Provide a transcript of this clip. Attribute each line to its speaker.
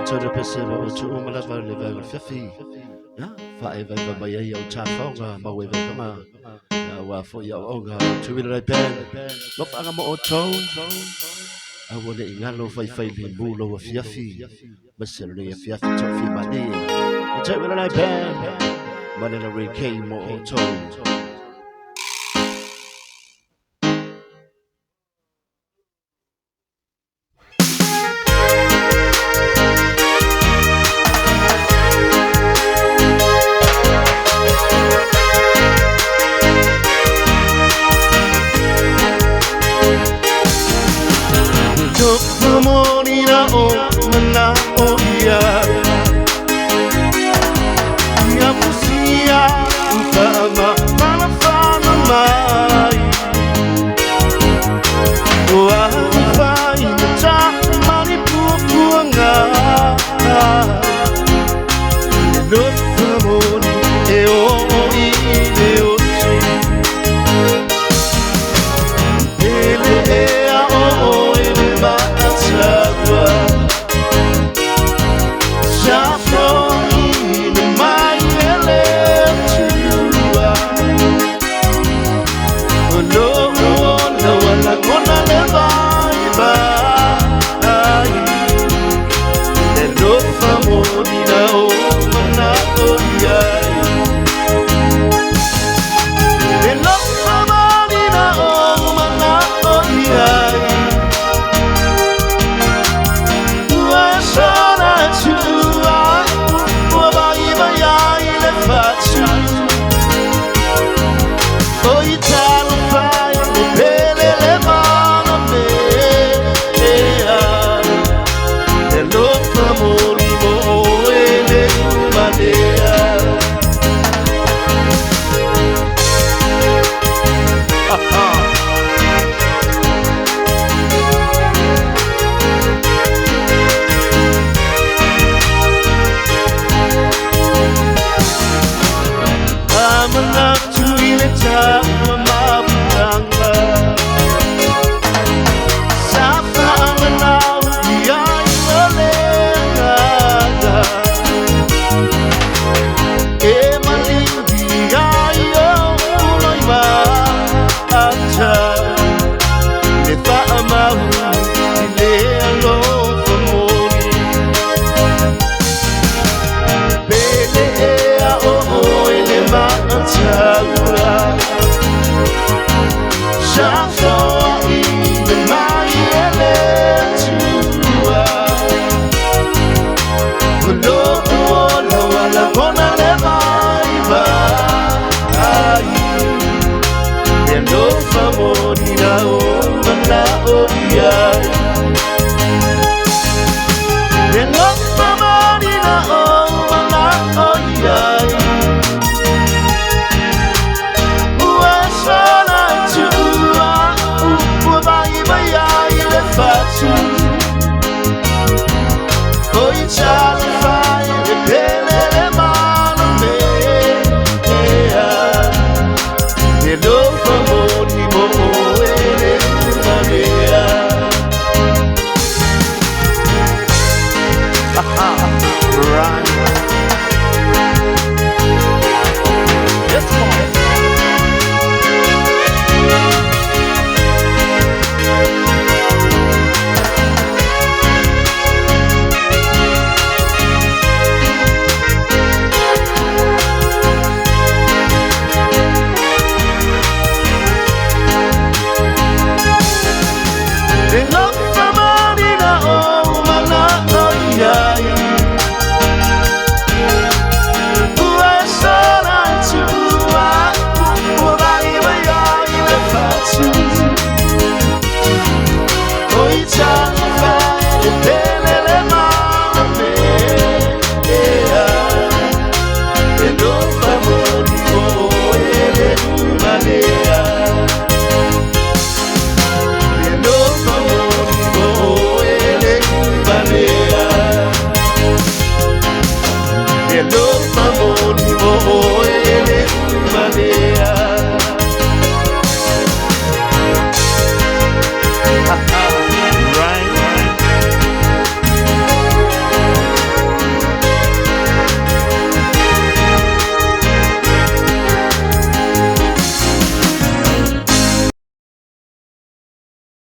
Speaker 1: to the Pacific to Malava live with Fifi. Yeah, 5 by a young Chafonga, my way come on. For your own 2 minute band. Look, I'm all tone. I want to Ingano for failing Bulo of Fifi. But certainly if you have to talk my name. I tell you what I band. But in a ray came more tone.
Speaker 2: Oh, yeah.